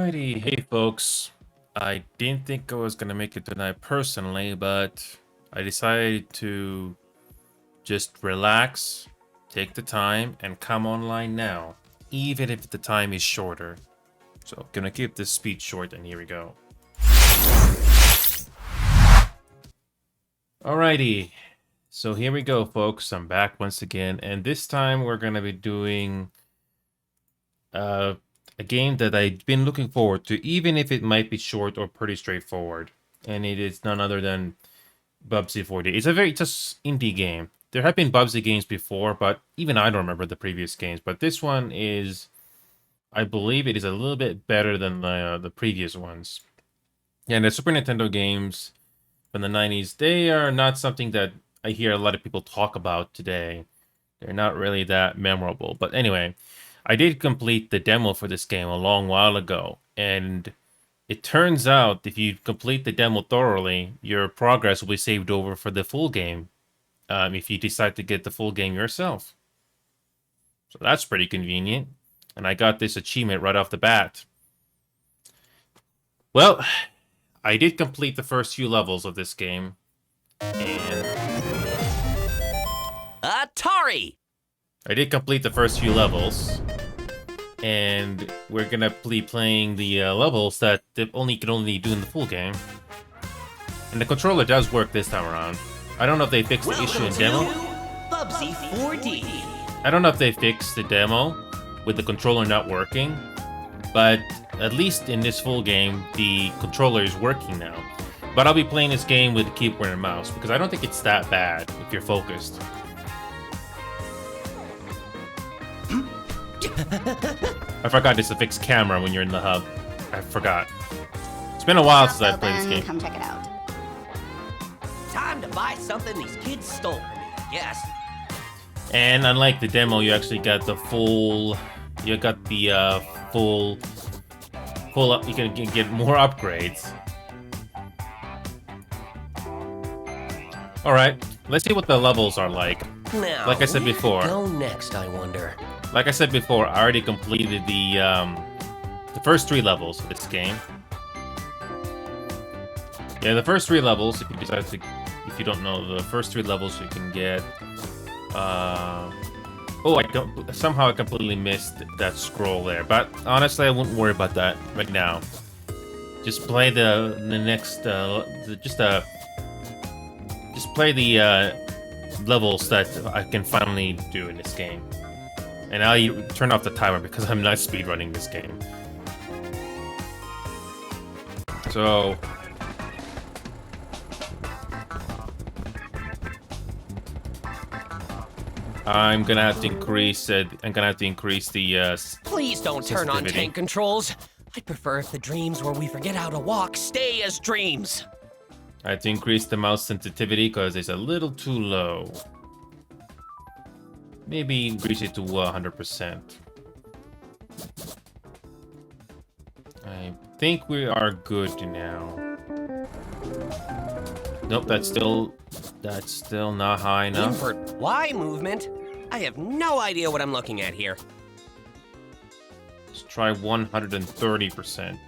Alrighty, hey folks. I didn't think I was gonna make it tonight personally, but I decided to just relax, take the time, and come online now, even if the time is shorter. So, gonna keep this speech short, and here we go. Alrighty, so here we go, folks. I'm back once again, and this time we're gonna be doing a game that I've been looking forward to, even if it might be short or pretty straightforward. And it is none other than Bubsy 40. It's just indie game. There have been Bubsy games before, but even I don't remember the previous games. But this one is, I believe it is a little bit better than the previous ones. Yeah, and the Super Nintendo games from the 90s, they are not something that I hear a lot of people talk about today. They're not really that memorable. But anyway, I did complete the demo for this game a long while ago, and it turns out if you complete the demo thoroughly, your progress will be saved over for the full game, if you decide to get the full game yourself. So that's pretty convenient, and I got this achievement right off the bat. Well, I did complete the first few levels of this game, and Atari! I did complete the first few levels. And we're gonna be playing the levels that they can only do in the full game. And the controller does work this time around. I don't know if they fixed the issue in demo. Bubsy 4D. I don't know if they fixed the demo with the controller not working, but at least in this full game, the controller is working now. But I'll be playing this game with the keyboard and mouse because I don't think it's that bad if you're focused. I forgot there's a fixed camera when you're in the hub. I forgot. It's been a while since I played this game. Come check it out. Time to buy something these kids stole from me, I guess. And unlike the demo, you actually got the full. You got the full up. You can get more upgrades. All right, let's see what the levels are like. Now, Like I said where before. to go next, I wonder. Like I said before, I already completed the first 3 levels of this game. Yeah, the first 3 levels, if you don't know, the first 3 levels you can get. Somehow I completely missed that scroll there, but honestly, I wouldn't worry about that right now. Just play the next, just play the levels that I can finally do in this game. And I'll turn off the timer because I'm not speedrunning this game. So I'm gonna have to increase. I'm gonna have to increase the. Please don't turn on sensitivity. tank controls. I'd prefer if the dreams where we forget how to walk stay as dreams. I have to increase the mouse sensitivity because it's a little too low. Maybe increase it to 100%. I think we are good now. Nope, that's still not high enough. Invert Y movement? I have no idea what I'm looking at here. Let's try 130%.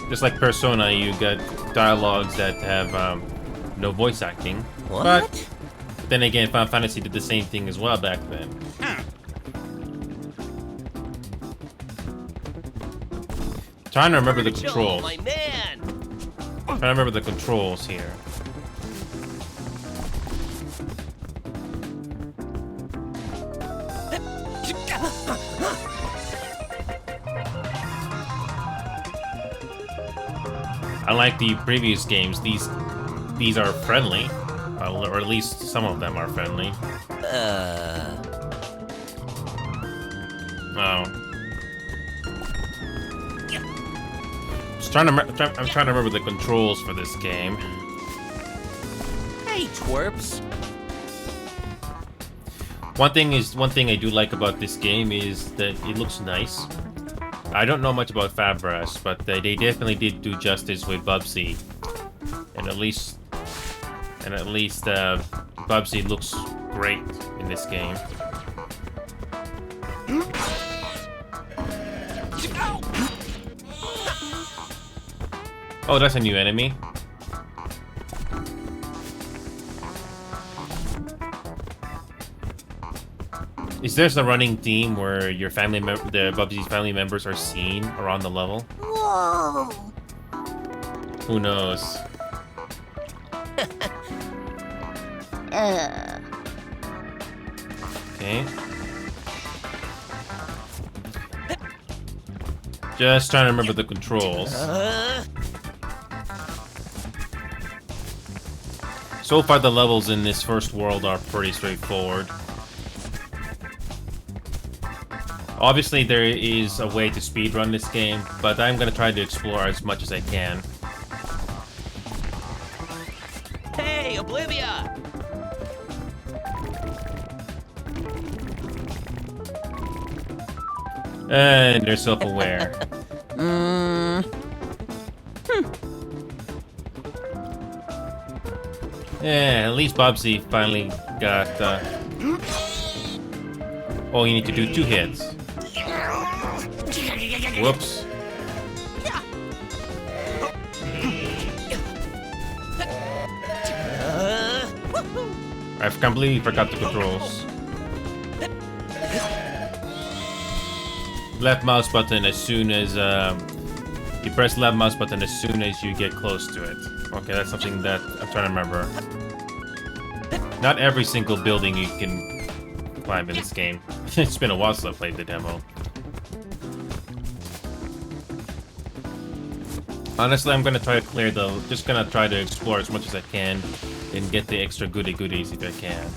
Just like Persona, you got dialogues that have no voice acting. What? But then again, Final Fantasy did the same thing as well back then. Trying to remember the controls. My man. Trying to remember the controls here. Unlike the previous games, these are friendly, or at least some of them are friendly. Oh. I'm trying to remember the controls for this game. Hey, twerps. One thing I do like about this game is that it looks nice. I don't know much about Fabras, but they definitely did do justice with Bubsy, and at least Bubsy looks great in this game. Oh, that's a new enemy. Is there a running theme where your the Bubsy's family members are seen around the level? Whoa. Who knows? Okay. Just trying to remember the controls. So far, the levels in this first world are pretty straightforward. Obviously, there is a way to speedrun this game, but I'm gonna try to explore as much as I can. Hey, Oblivia! And they're self-aware. Yeah, at least Bubsy finally got... Oh, you need to do 2 hits. Whoops. I've completely forgot the controls. Left mouse button as soon as you press left mouse button as soon as you get close to it. Okay, that's something that I'm trying to remember. Not every single building you can climb in this game. It's been a while since I played the demo. Honestly, I'm gonna try to clear just gonna try to explore as much as I can and get the extra goodies if I can.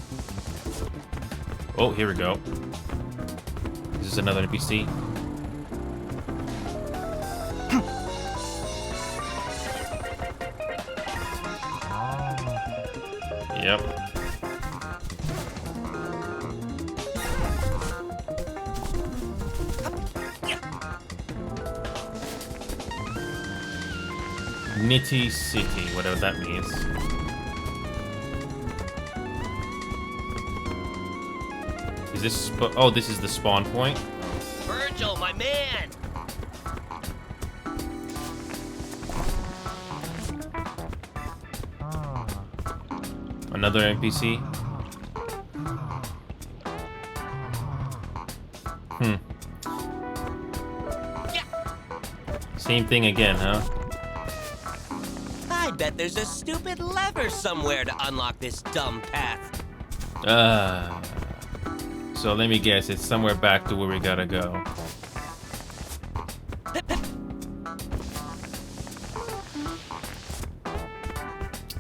Oh, here we go. This is another NPC. Yep. Nitty City, whatever that means. Is this... Oh, this is the spawn point? Virgil, my man! Another NPC? Same thing again, huh? I bet there's a stupid lever somewhere to unlock this dumb path. So let me guess, it's somewhere back to where we gotta go.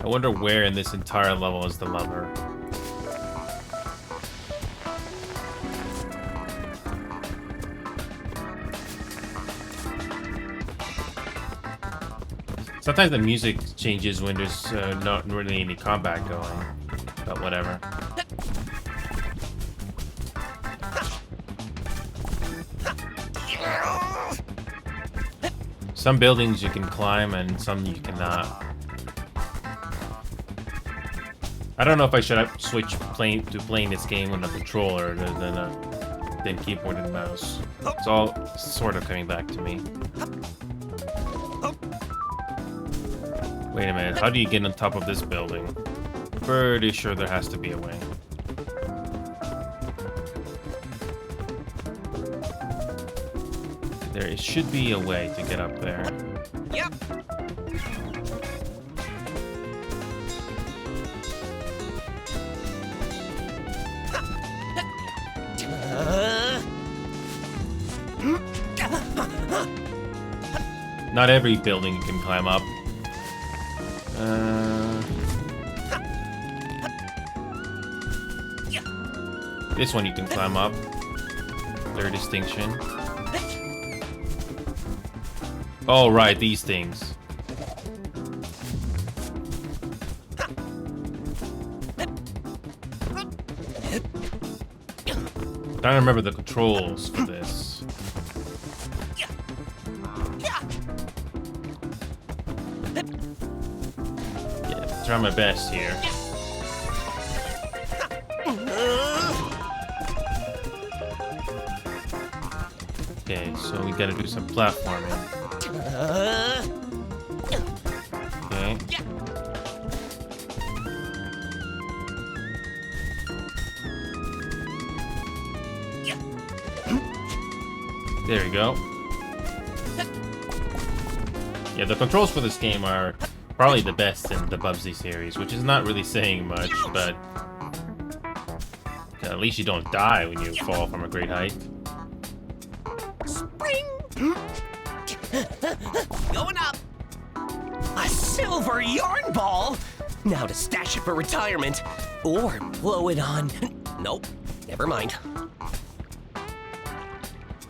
I wonder where in this entire level is the lever. Sometimes the music changes when there's not really any combat going, but whatever. Some buildings you can climb and some you cannot. I don't know if I should switch to playing this game on a controller than keyboard and mouse. It's all sort of coming back to me. Wait a minute, how do you get on top of this building? Pretty sure there has to be a way. There should be a way to get up there. Yep. Not every building you can climb up. This one you can climb up. Clear distinction. Oh, right, these things. I don't remember the controls for this. try my best here. Okay, so we gotta do some platforming. Okay. There we go. Yeah, the controls for this game are probably the best in the Bubsy series, which is not really saying much, but at least you don't die when you fall from a great height. Spring! Going up! A silver yarn ball! Now to stash it for retirement. Or blow it on... Nope, never mind.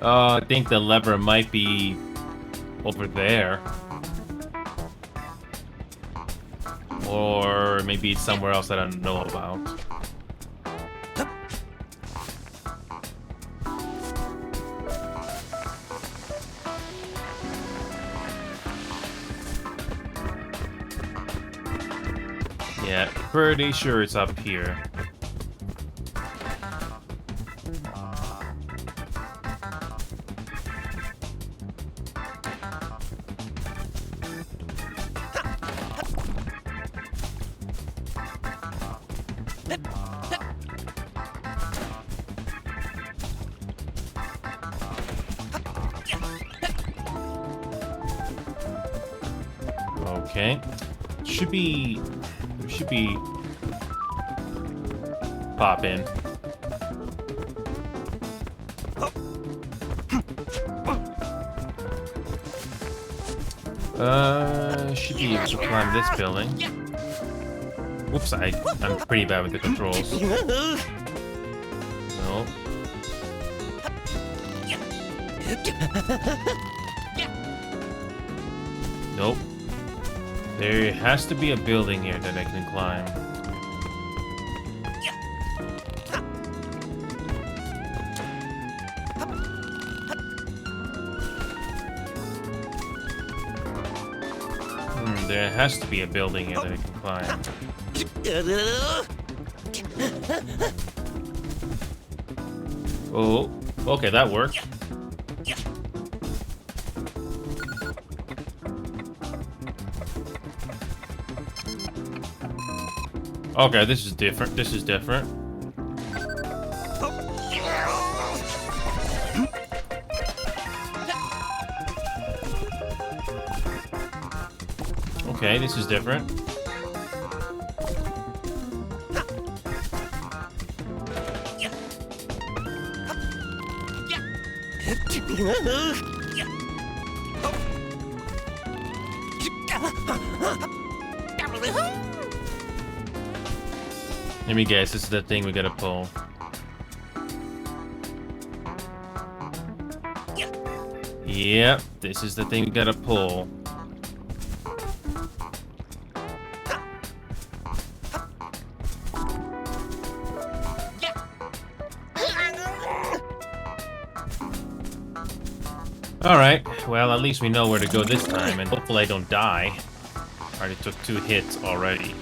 I think the lever might be over there. Or maybe it's somewhere else that I don't know about. Yeah, pretty sure it's up here. Okay. Should be pop in. Should be able to climb this building. Whoops, I'm pretty bad with the controls. No. Nope. There has to be a building here that I can climb. There has to be a building here that I can climb. Oh, okay, that worked. Okay, this is different. This is different. Okay, this is different. Let me guess, this is the thing we gotta pull. Yep, this is the thing we gotta pull. Alright, well, at least we know where to go this time, and hopefully I don't die. Already took 2 hits already.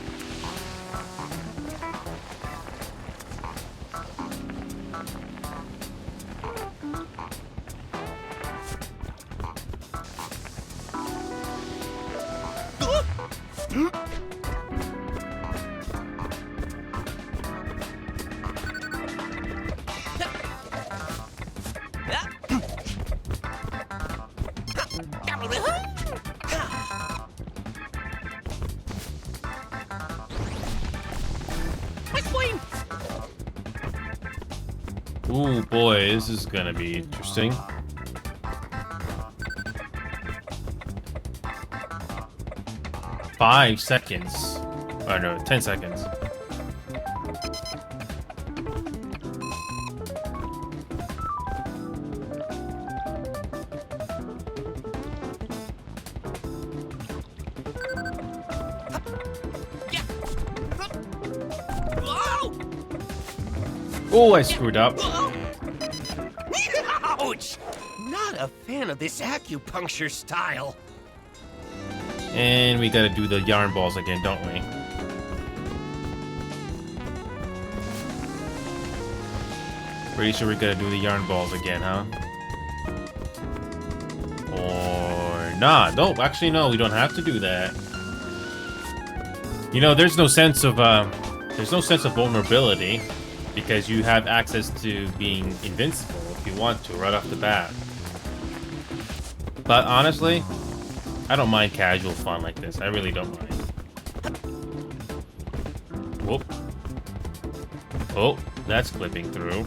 Ooh, boy, this is gonna be interesting. Five seconds. Oh no, 10 seconds. Oh, I screwed up. Ouch! Not a fan of this acupuncture style. And we gotta do the yarn balls again, don't we? Pretty sure we're gonna do the yarn balls again, huh? Or not? No, actually, no. We don't have to do that. You know, there's no sense of vulnerability because you have access to being invincible if you want to right off the bat. But honestly, I don't mind casual fun like this. I really don't mind. Whoop. Oh, that's clipping through.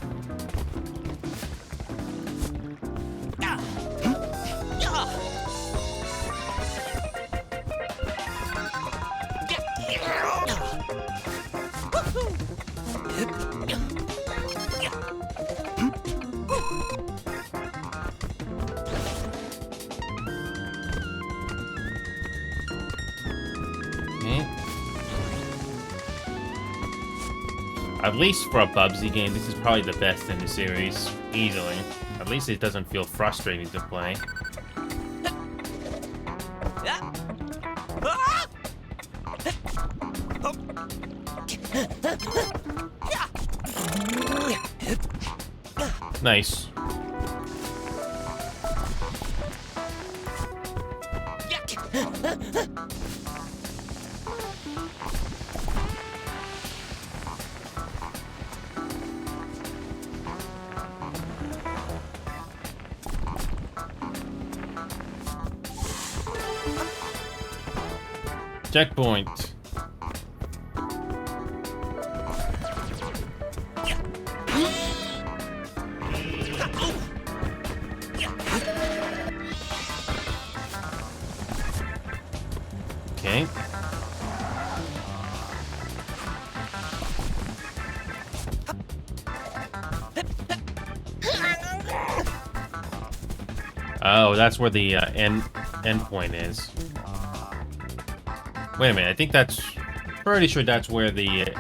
At least for a Bubsy game, this is probably the best in the series, easily. At least it doesn't feel frustrating to play. Nice. Checkpoint. Okay. Oh, that's where the end point is. Wait a minute, I think that's... Pretty sure that's where the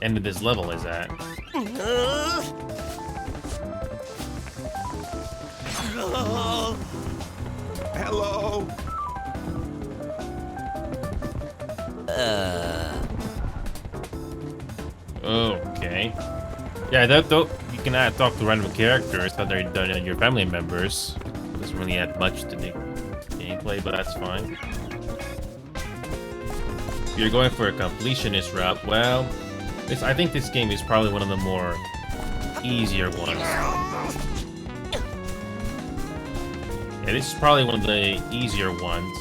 end of this level is at. Hello. Okay. Yeah, you can talk to random characters, but they're your family members. Doesn't really add much to the gameplay, but that's fine. If you're going for a completionist route, well, I think this game is probably one of the more easier ones. Yeah, this is probably one of the easier ones.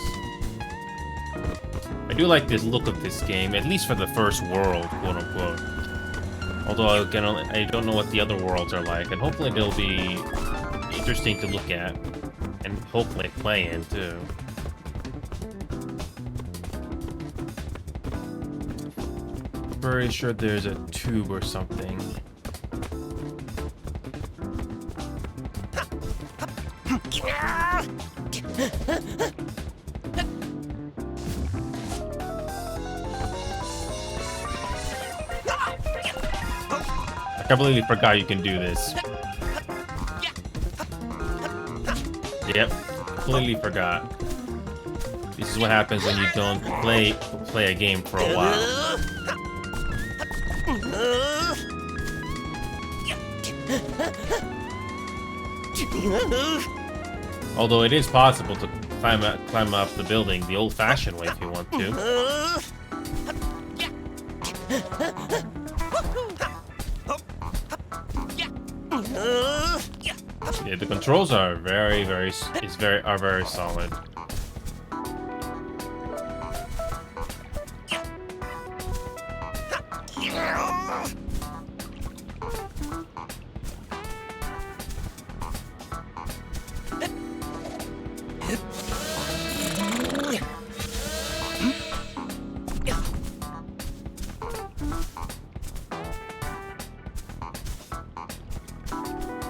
I do like this look of this game, at least for the first world, quote unquote. Although, again, I don't know what the other worlds are like, and hopefully they'll be interesting to look at, and hopefully play in, too. Pretty sure there's a tube or something. I completely forgot you can do this. Yep, completely forgot. This is what happens when you don't play a game for a while. Although it is possible to climb up the building the old-fashioned way if you want to. Yeah, the controls are very solid.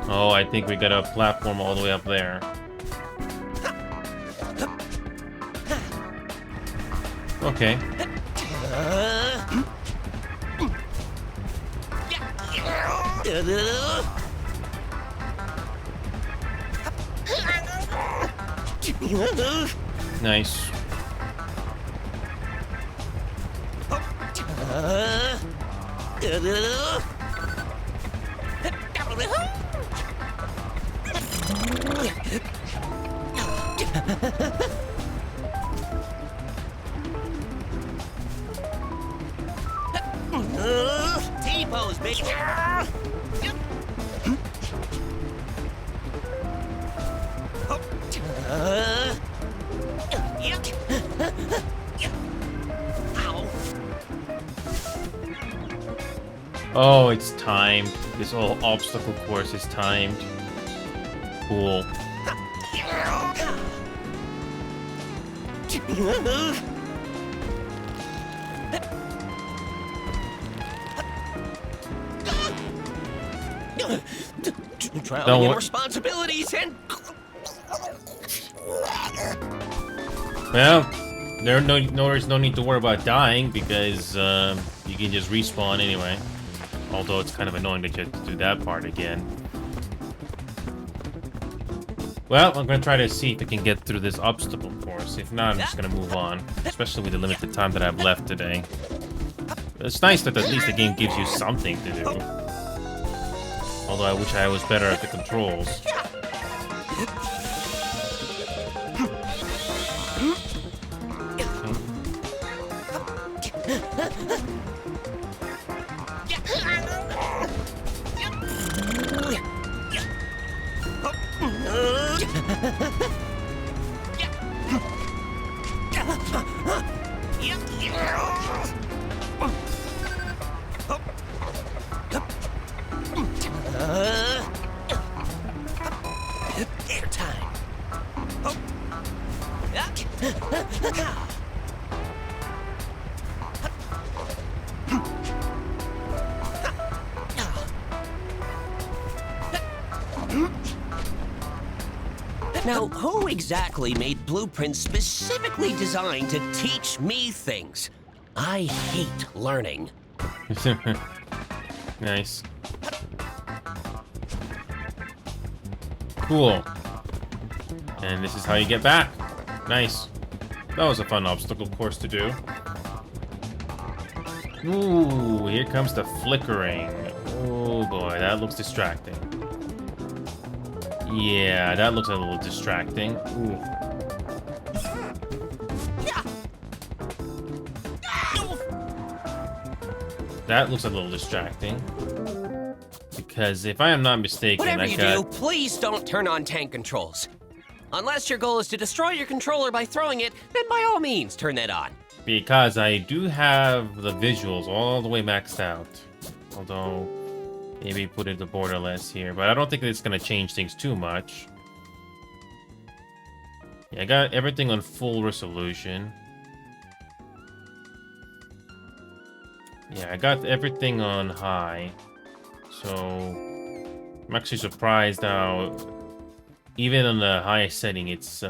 Oh, I think we got a platform all the way up there. Okay. Nice. T-pose, baby. Ow. Oh, it's timed. This whole obstacle course is timed. Cool. Drowning in responsibilities and... Well, there's no need to worry about dying because you can just respawn anyway. Although it's kind of annoying that you have to do that part again. Well, I'm gonna try to see if I can get through this obstacle course. If not, I'm just gonna move on, especially with the limited time that I've left today. It's nice that at least the game gives you something to do. Although I wish I was better at the controls. Airtime. Now, who exactly made blueprints specifically designed to teach me things? I hate learning. Nice. Cool. And this is how you get back. Nice. That was a fun obstacle course to do. Ooh, here comes the flickering. Oh boy, that looks distracting. Yeah, that looks a little distracting. Ooh. That looks a little distracting. Because if I am not mistaken, Whatever you do, please don't turn on tank controls. Unless your goal is to destroy your controller by throwing it, then by all means turn that on. Because I do have the visuals all the way maxed out. Although, maybe put it to borderless here. But I don't think it's going to change things too much. Yeah, I got everything on full resolution. Yeah, I got everything on high. So, I'm actually surprised how, even on the highest setting, it's,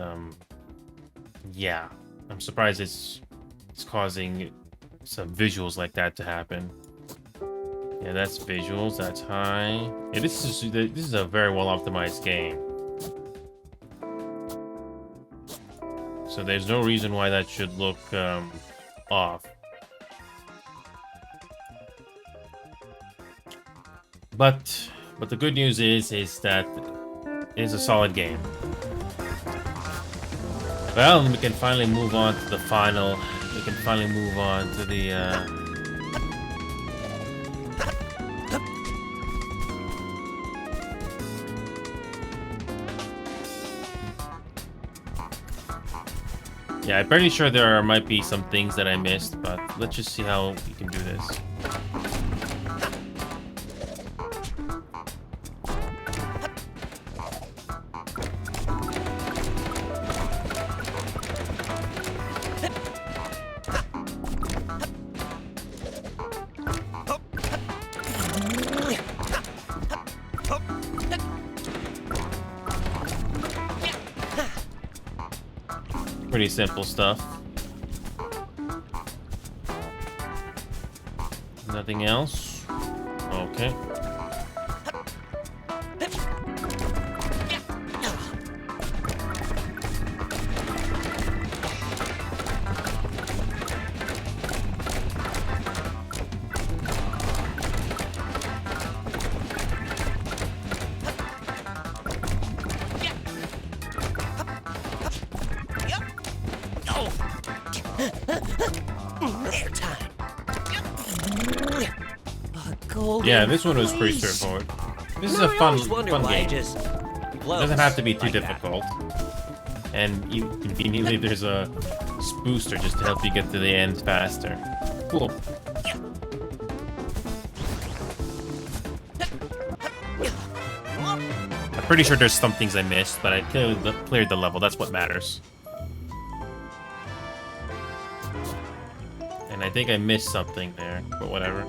yeah. I'm surprised it's causing some visuals like that to happen. Yeah, that's visuals, that's high. Yeah, this is a very well optimized game. So there's no reason why that should look, off. But the good news is that it is a solid game. Well, we can finally move on to the final. We can finally move on to the yeah, I'm pretty sure there might be some things that I missed, but let's just see how we can do this. Pretty simple stuff. Nothing else? Okay. Golden Yeah, this one was pretty Freeze. straightforward. This is No, a I fun always wonder why game. it just It blows doesn't have to be too like that. difficult. And conveniently, there's a booster just to help you get to the end faster. Cool. I'm pretty sure there's some things I missed, but I cleared the level. That's what matters. And I think I missed something there, but whatever.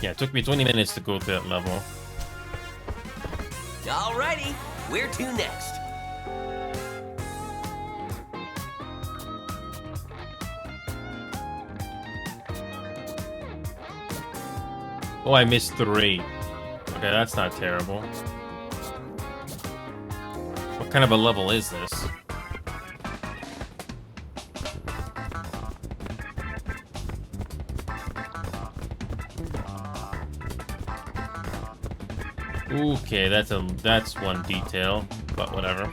Yeah, it took me 20 minutes to go through that level. Alrighty, where to next? Oh, I missed 3. Okay, that's not terrible. What kind of a level is this? Okay, that's one detail, but whatever.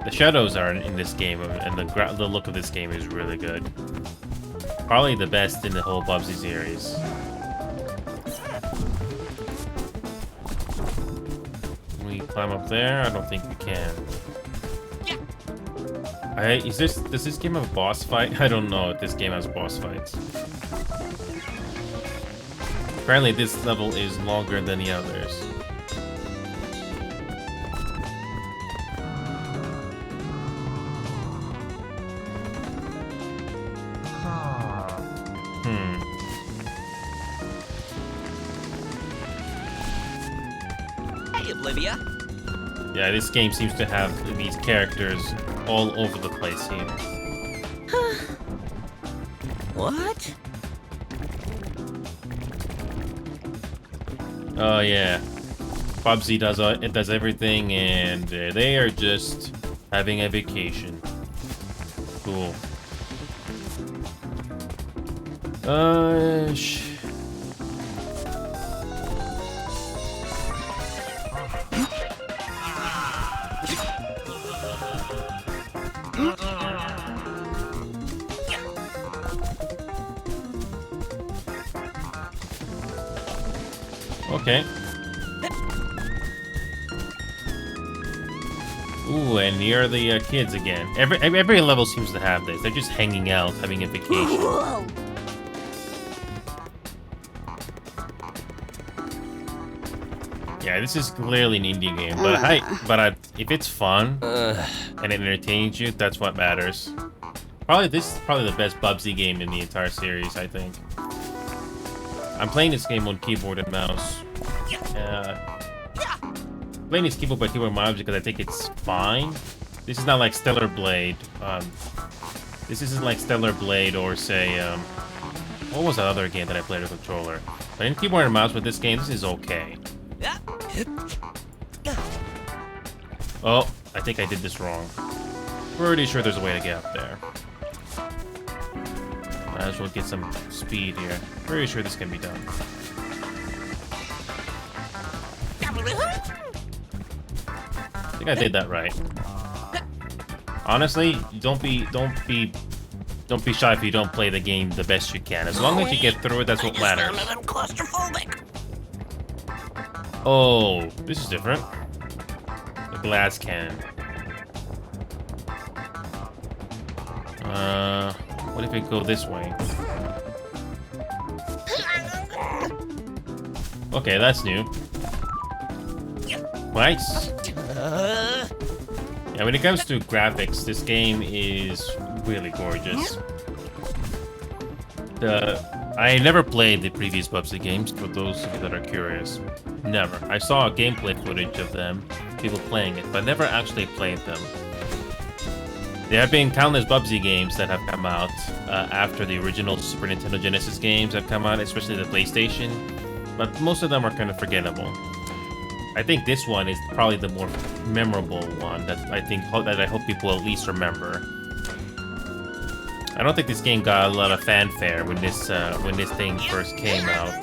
The shadows are in this game, and the look of this game is really good. Probably the best in the whole Bubsy series. Can we climb up there? I don't think we can. Does this game have a boss fight? I don't know if this game has boss fights. Apparently this level is longer than the others. Hey, Olivia. Yeah, this game seems to have these characters all over the place here. What? Oh yeah, Bubsy does everything, and they are just having a vacation. Cool. Okay. Ooh, and here are the kids again. Every level seems to have this. They're just hanging out, having a vacation. Yeah, this is clearly an indie game, but if it's fun and it entertains you, that's what matters. This is probably the best Bubsy game in the entire series, I think. I'm playing this game on keyboard and mouse. Playing this keyboard by keyboard and mouse because I think it's fine. This is not like Stellar Blade. This isn't like Stellar Blade or say, what was that other game that I played with a controller? But in keyboard and mouse with this game, this is okay. Oh, I think I did this wrong. Pretty sure there's a way to get up there. Might as well get some speed here. Pretty sure this can be done. I think I did that right. Honestly, don't be shy if you don't play the game the best you can. As long as you get through it, that's what matters. I'm claustrophobic. Oh, this is different. The glass cannon. What if it go this way? Okay, that's new. Nice. Yeah, when it comes to graphics, this game is really gorgeous. I never played the previous Bubsy games, for those of you that are curious. Never. I saw gameplay footage of them, people playing it, but never actually played them. There have been countless Bubsy games that have come out after the original Super Nintendo Genesis games have come out, especially the PlayStation, but most of them are kind of forgettable. I think this one is probably the more memorable one that I hope people at least remember. I don't think this game got a lot of fanfare when this thing first came out.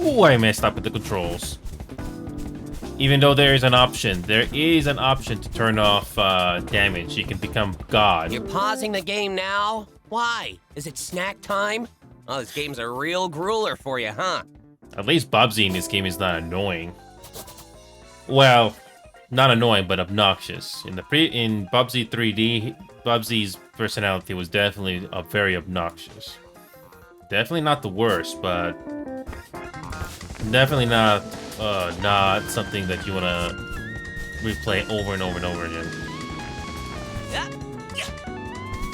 Ooh, I messed up with the controls. Even though there is an option, to turn off damage. You can become God. You're pausing the game now? Why? Is it snack time? Oh, this game's a real grueler for you, huh? At least Bubsy in this game is not annoying. Well, not annoying, but obnoxious. In Bubsy 3D, Bubsy's personality was definitely very obnoxious. Definitely not the worst, but definitely not something that you wanna replay over and over and over again.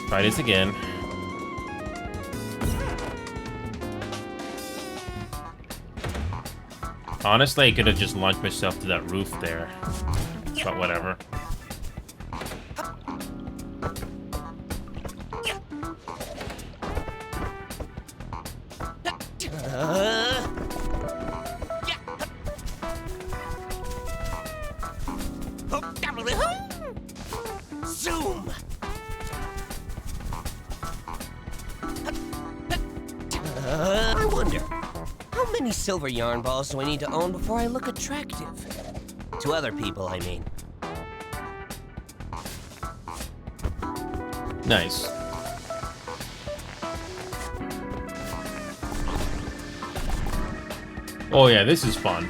Try this again. Honestly, I could have just launched myself to that roof there. But whatever. Zoom! I wonder, how many silver yarn balls do I need to own before I look attractive? To other people, I mean. Nice. Oh yeah, this is fun.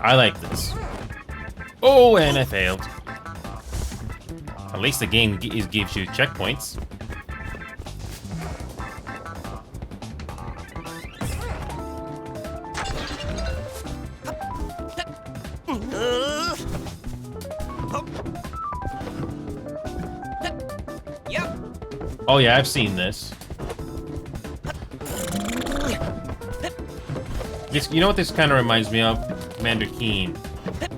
I like this. Oh, and I failed. At least the game gives you checkpoints. Yep. Oh yeah, I've seen this. You know what this kind of reminds me of? Commander Keen.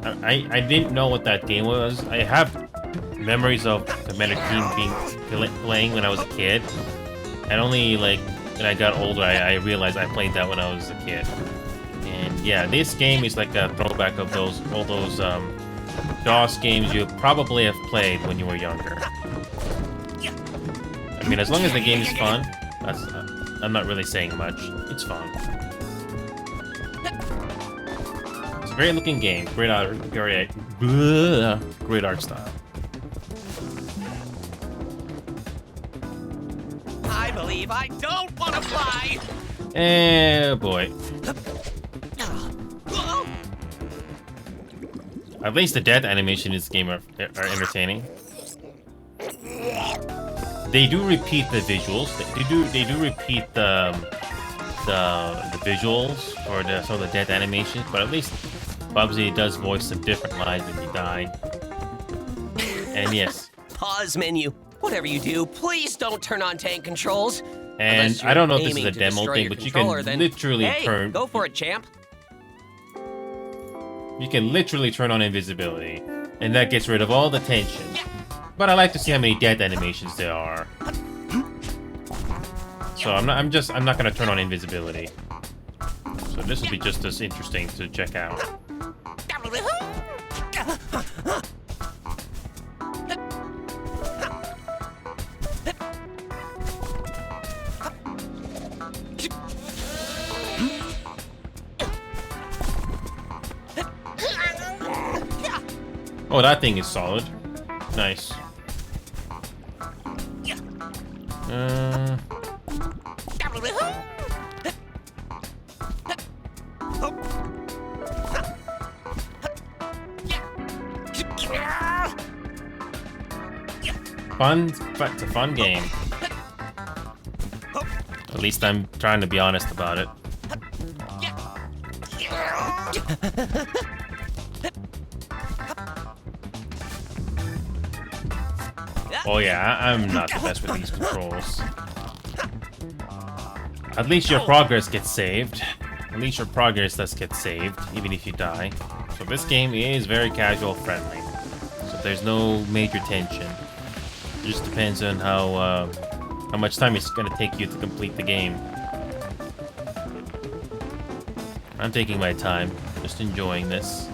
I didn't know what that game was. I have memories of Commander Keen playing when I was a kid. And only like when I got older, I realized I played that when I was a kid. And yeah, this game is like a throwback of all those DOS games you probably have played when you were younger. I mean, as long as the game is fun, I'm not really saying much. It's fun. It's a great looking game. Great art style. I believe I don't want to fly. Eh, boy. At least the death animation in this game are entertaining. They do repeat the visuals. They do repeat the visuals or some of the death animations, but at least Bubsy does voice some different lines when you die. And yes. Pause menu. Whatever you do, please don't turn on tank controls. And I don't know if this is a demo thing, but you can literally turn. Go for it, champ. You can literally turn on invisibility, and that gets rid of all the tension. But I like to see how many death animations there are. So I'm not gonna turn on invisibility. So this will be just as interesting to check out. Oh, that thing is solid. Nice. Fun, but it's a fun game. At least I'm trying to be honest about it. Oh yeah, I'm not the best with these controls. At least your progress gets saved. At least your progress does get saved, even if you die. So this game is very casual friendly. So there's no major tension. It just depends on how much time it's gonna take you to complete the game. I'm taking my time, just enjoying this.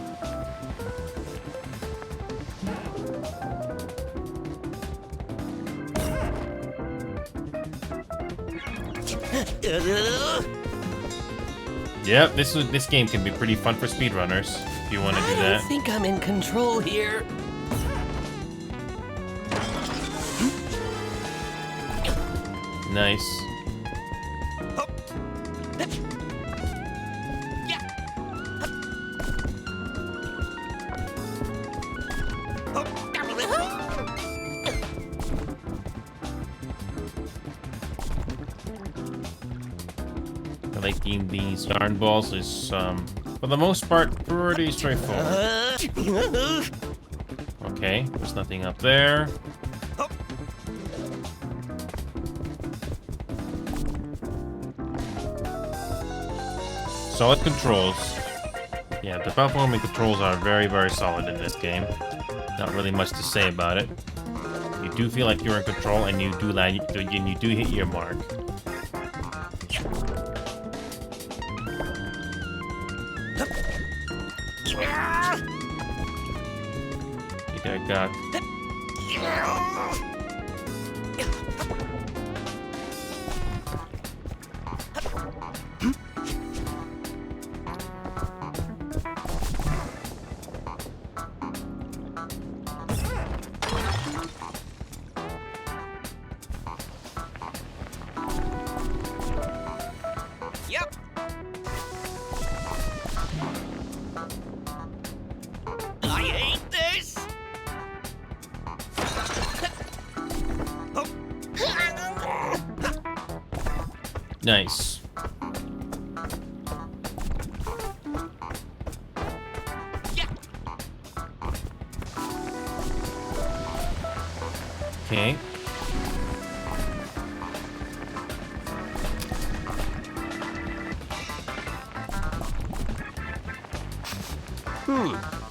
Yep, this game can be pretty fun for speedrunners if you want to do I that. don't think I'm in control here. Nice. Liking these yarn balls is, for the most part, pretty straightforward. Okay, there's nothing up there. Solid controls. Yeah, the platforming controls are very, very solid in this game. Not really much to say about it. You do feel like you're in control, and you do hit your mark. I got. Yep. I hate this. Nice. Okay.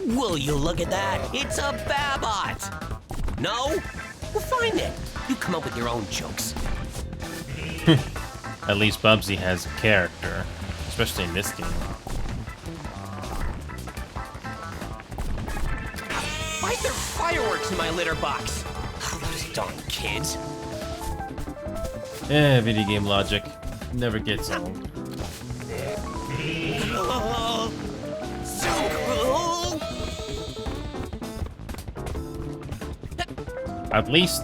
Will you look at that? It's a Babot. No? We'll find it. You come up with your own jokes. At least Bubsy has character, especially in this game. Why is there fireworks in my litter box? Oh, those darn kids. Video game logic never gets old. Oh, so cool. At least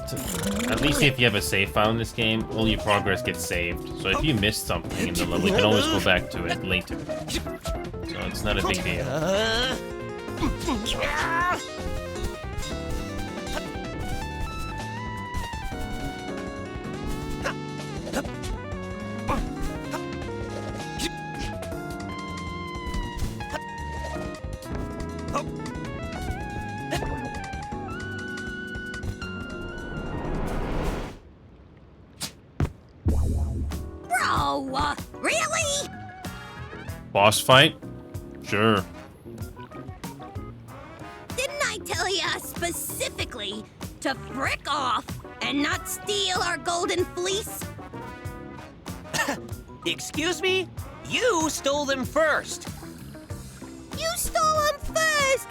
if you have a save file in this game, all your progress gets saved. So if you missed something in the level, you can always go back to it later. So it's not a big deal. Bro, really? Boss fight? Sure. Didn't I tell ya specifically to frick off and not steal our golden fleece? Excuse me? You stole them first. You stole them first!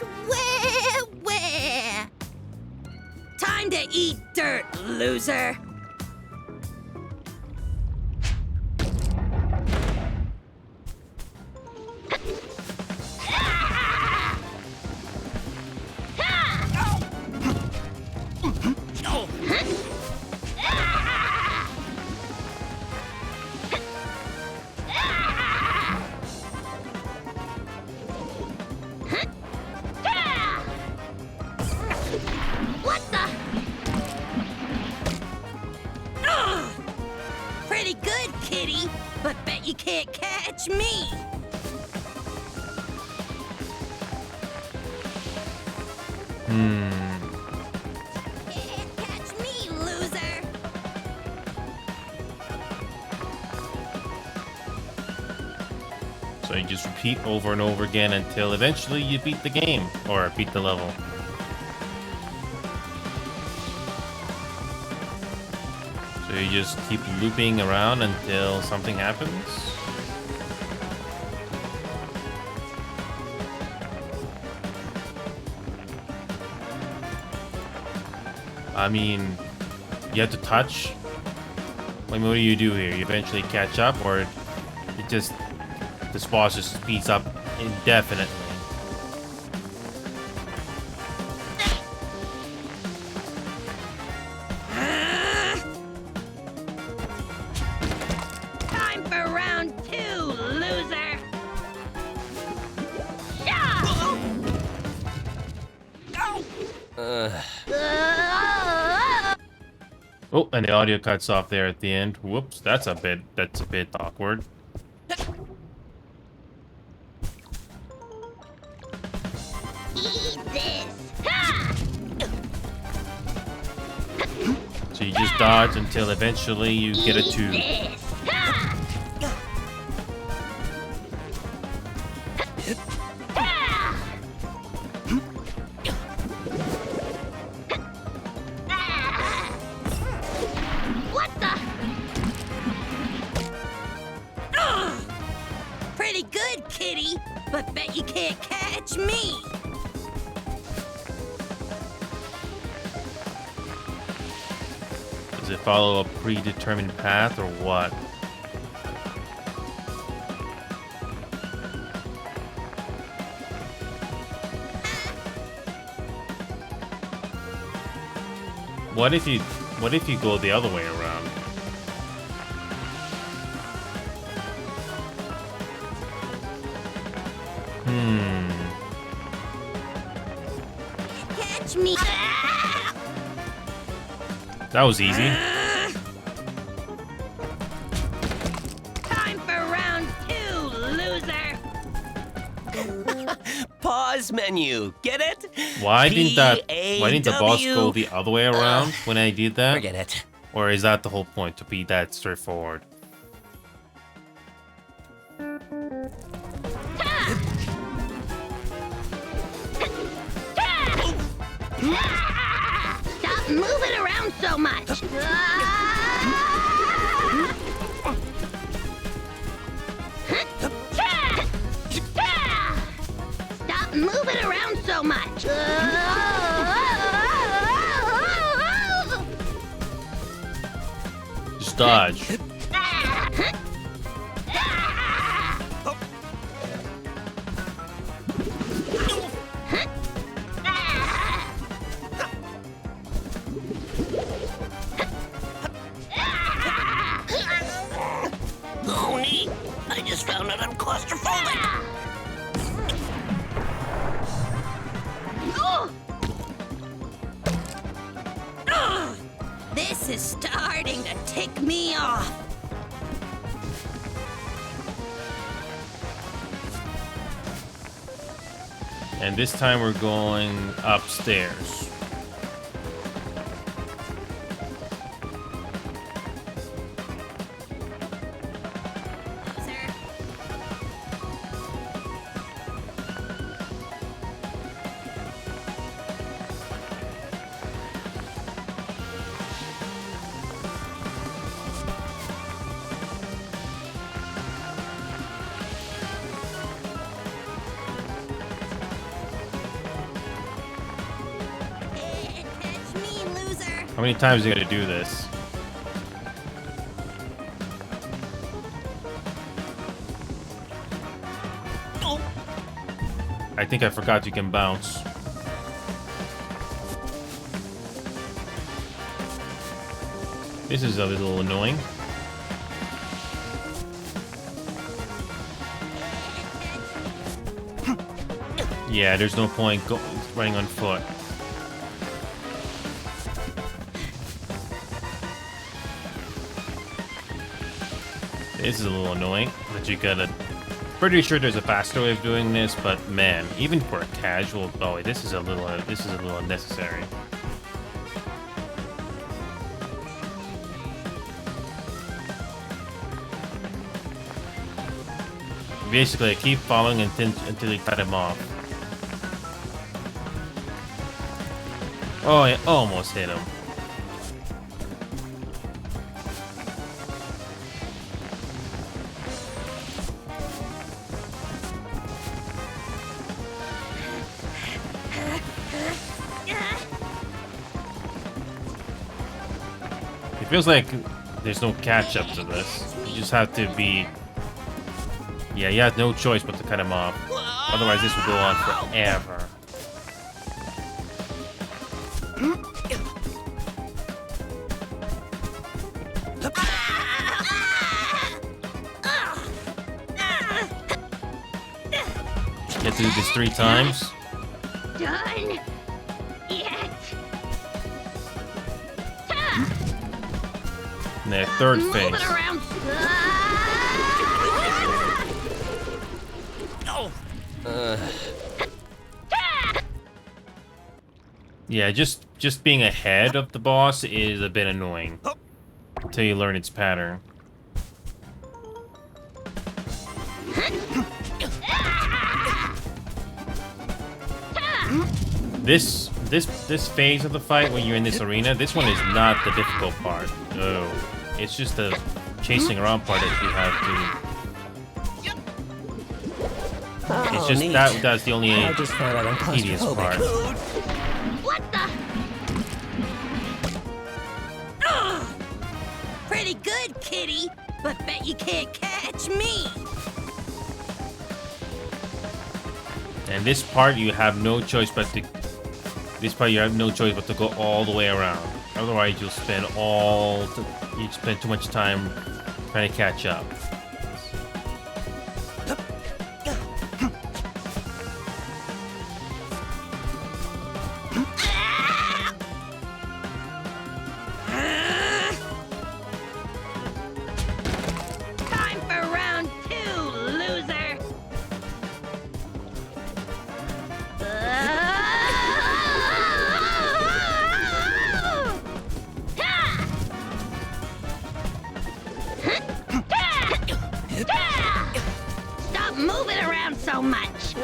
Where? Time to eat dirt, loser! What the? Ugh! Pretty good, kitty, but bet you can't catch me. Can't catch me, loser. So you just repeat over and over again until eventually you beat the game, or beat the level. So you just keep looping around until something happens. I mean, you have to touch I mean, what do you do here? You eventually catch up, or it just this boss just speeds up indefinitely? Time for round 2, loser. Yeah! Oh, and the audio cuts off there at the end. Whoops, that's a bit awkward. Eat this. Ha! So you just dodge until eventually you get a 2. This. Ha! Ha! Ah! What the? Ugh! Pretty good, kitty, but bet you can't catch me. Does it follow a predetermined path or what? What if you go the other way around? Catch me. Ah! That was easy. Time for round 2, loser. Pause menu. Get it? Why didn't the boss go the other way around when I did that? Forget it. Or is that the whole point, to be that straightforward? Stop moving around so much. Stop moving around so much. Just dodge. Oh, neat. I just found out I'm claustrophobic. This is starting to tick me off. And this time we're going upstairs. Sir. Catch me, loser. How many times are you gonna do this? I think I forgot you can bounce. This is a little annoying. Yeah, there's no point running on foot. This is a little annoying, but you gotta... Pretty sure there's a faster way of doing this, but man, even for a casual... Oh, this is a little unnecessary. Basically, I keep following until you cut him off. Oh, I almost hit him. It feels like There's no catch up to this. You just have to be. Yeah, you have no choice but to cut him off. Otherwise, this will go on forever. Get to do this 3 times. Done yet. And then 3rd Move phase. it around. Yeah, just being ahead of the boss is a bit annoying until you learn its pattern. This phase of the fight when you're in this arena, this one is not the difficult part. No, it's just the chasing around part that you have to. It's just neat. that's the only I just found out I'm tedious part. claustrophobic. What the? Ugh. Pretty good, kitty, but bet you can't catch me. And this part you have no choice but to. This part you have no choice but to go all the way around. Otherwise, you'll spend you spend too much time trying to catch up. Time for round 2, loser. Stop moving around so much.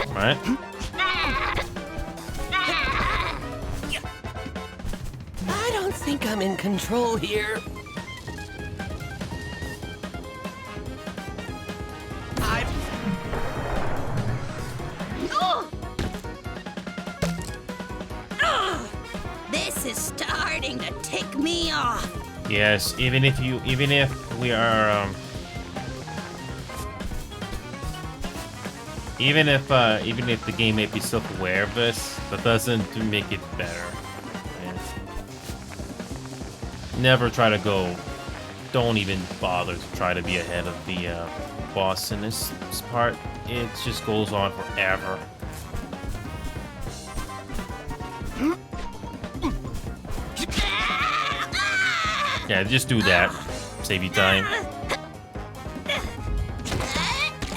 Alright? I don't think I'm in control here. This is starting to tick me off. Yes, even if we are even if the game may be self-aware of this, that doesn't make it better. Yeah. Never try to go. Don't even bother to try to be ahead of the boss in this part. It just goes on forever. Yeah, just do that. Save you time.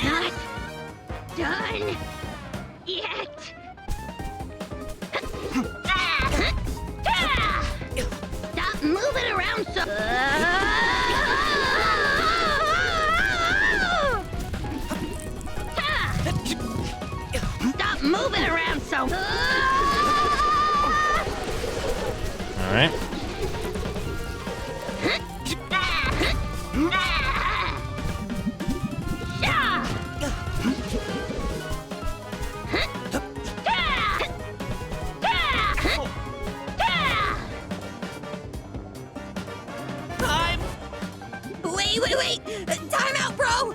Not done yet. Stop moving around so. Stop moving around so. All right. Wait! Time out, bro!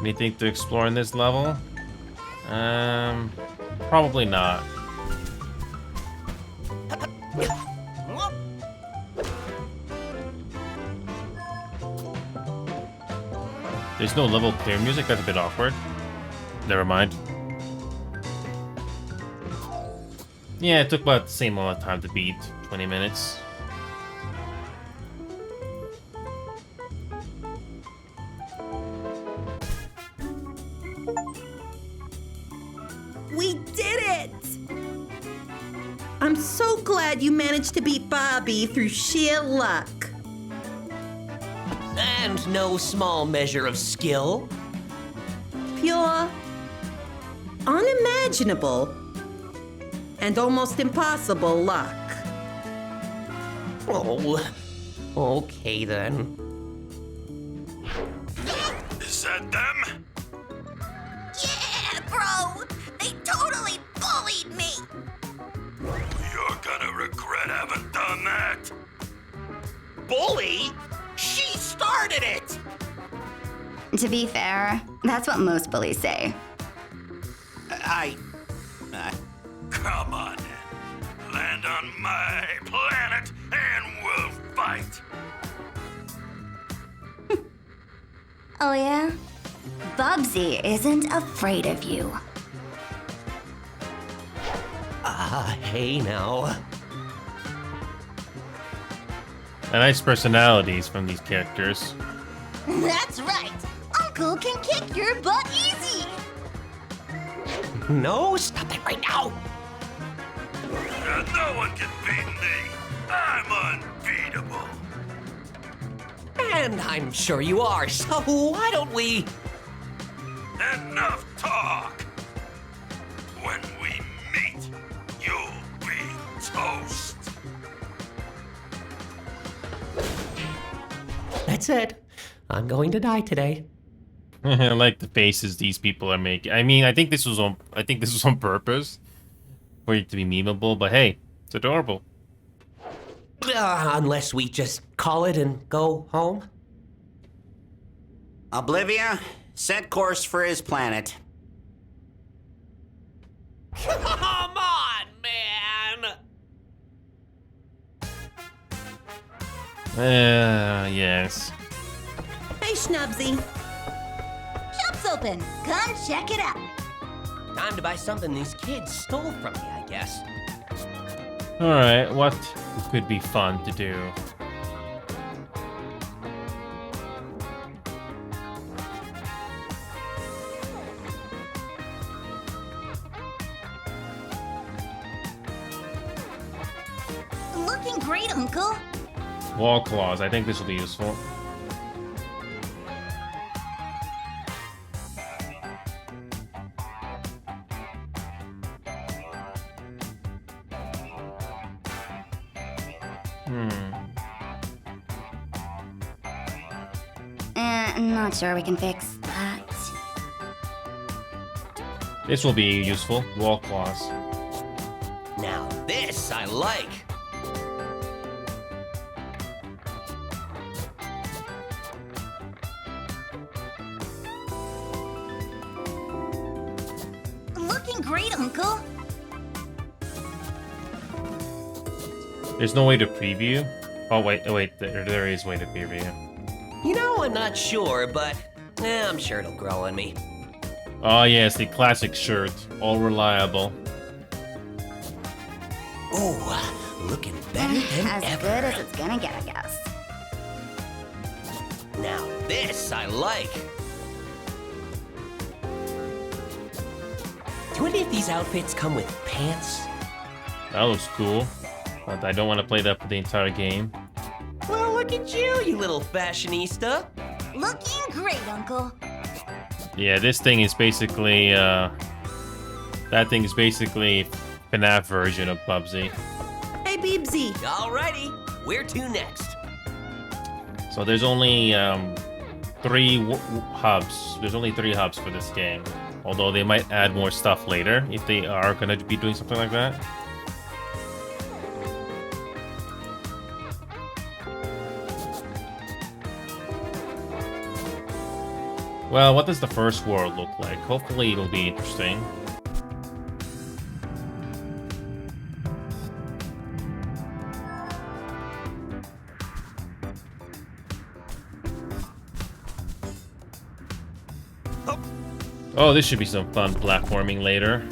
Anything to explore in this level? Probably not. There's no level clear music, that's a bit awkward. Never mind. Yeah, it took about the same amount of time to beat, 20 minutes. We did it! I'm so glad you managed to beat Bobby through sheer luck. And and no small measure of skill. Pure, unimaginable, and almost impossible luck. Oh, okay then. Is that them? Yeah, bro! They totally bullied me! You're gonna regret having done that. Bully? She started it! To be fair, that's what most bullies say. Come on, land on my planet and we'll fight. Oh yeah? Bubsy isn't afraid of you. Hey now. And nice personalities from these characters. That's right! Uncle can kick your butt easy! No, stop that right now! No one can beat me. I'm unbeatable. And I'm sure you are, so why don't we... Enough talk. When we meet, you'll be toast. That's it. I'm going to die today. I like the faces these people are making. I mean, I think this was on purpose for it to be memeable, but hey, it's adorable. Unless we just call it and go home. Oblivia, set course for his planet. Come on, man! Yes. Hey, Schnubsy. Shop's open! Come check it out! Time to buy something these kids stole from me, I guess. Alright, what could be fun to do? Looking great, Uncle! Wall claws, I think this will be useful. I'm not sure we can fix that. This will be useful. Wall claws. Now this I like. Looking great, Uncle! There's no way to preview. Oh wait, there is way to preview. You know, I'm not sure, but I'm sure it'll grow on me. Oh yes, the classic shirt, all reliable. Oh, looking better than As ever. good as it's gonna get, I guess. Now this I like. Do any of these outfits come with pants? That looks cool, but I don't want to play that for the entire game. Well, look at you little fashionista. Looking great, Uncle! Yeah, this thing is basically, that thing is basically FNAF version of Bubsy. Hey, Beebsy. Alrighty, where to next? So there's only 3 hubs. There's only 3 hubs for this game. Although they might add more stuff later if they are going to be doing something like that. Well, what does the first world look like? Hopefully it'll be interesting. Oh, this should be some fun platforming later.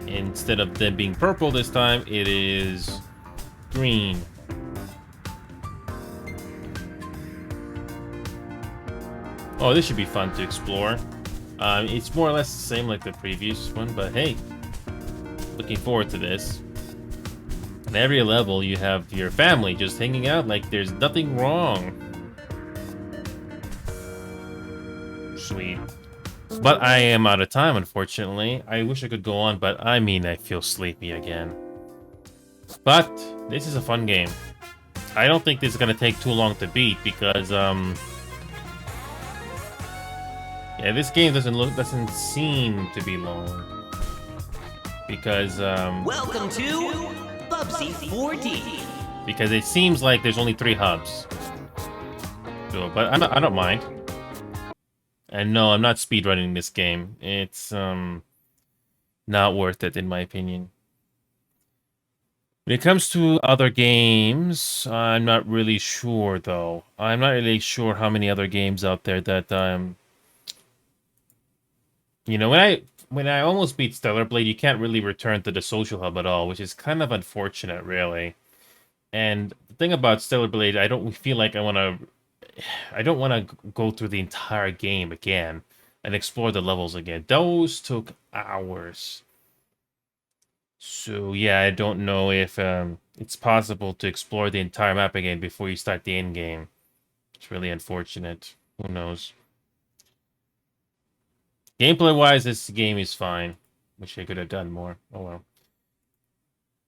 Instead of them being purple this time, it is green. Oh, this should be fun to explore. It's more or less the same like the previous one, but hey, looking forward to this. On every level, you have your family just hanging out like there's nothing wrong. sweet. But I am out of time, unfortunately. I wish I could go on, but I mean, I feel sleepy again. But this is a fun game. I don't think this is gonna take too long to beat because yeah, this game doesn't seem to be long. Because Welcome to Bubsy 4D. because it seems like there's only 3 hubs. So, but I don't mind. And no, I'm not speedrunning this game. It's not worth it in my opinion. When it comes to other games, I'm not really sure though. I'm not really sure how many other games out there that you know, when I almost beat Stellar Blade, you can't really return to the social hub at all, which is kind of unfortunate, really. And the thing about Stellar Blade, I don't want to go through the entire game again and explore the levels again. Those took hours. So yeah, I don't know if it's possible to explore the entire map again before you start the end game. It's really unfortunate. Who knows? Gameplay-wise, this game is fine. Wish I could have done more. Oh well.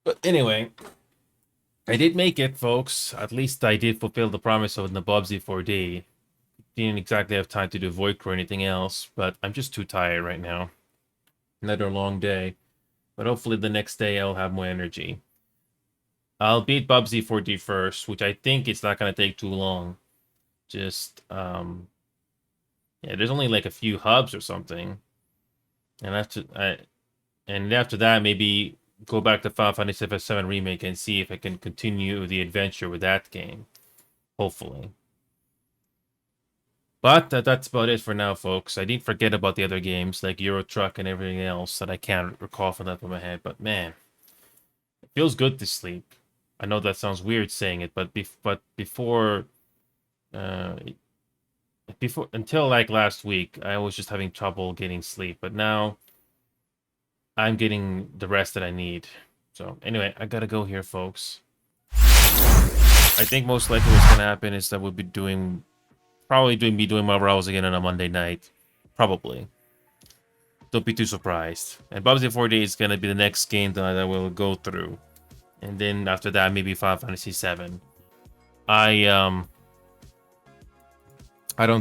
But anyway, I did make it, folks. At least I did fulfill the promise of the Bubsy 4D. Didn't exactly have time to do Void or anything else, but I'm just too tired right now. Another long day. But hopefully the next day I'll have more energy. I'll beat Bubsy 4D first, which I think it's not going to take too long. Just, yeah, there's only like a few hubs or something. And after that, maybe go back to Final Fantasy VII Remake and see if I can continue the adventure with that game. Hopefully. But that's about it for now, folks. I didn't forget about the other games like Euro Truck and everything else that I can't recall from the top of my head. But man, it feels good to sleep. I know that sounds weird saying it, but before until like last week, I was just having trouble getting sleep. But now I'm getting the rest that I need. So anyway, I gotta go here, folks. I think most likely what's gonna happen is that we'll be doing Marvel Rivals again on a Monday night. Probably. Don't be too surprised. And Bubsy 4D is gonna be the next game that I will go through. And then after that, maybe Final Fantasy VII. I do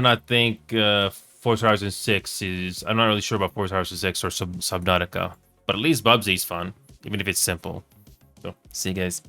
not think Forza Horizon 6 is... I'm not really sure about Forza Horizon 6 or Subnautica. But at least Bubsy's fun, even if it's simple. So, see you guys.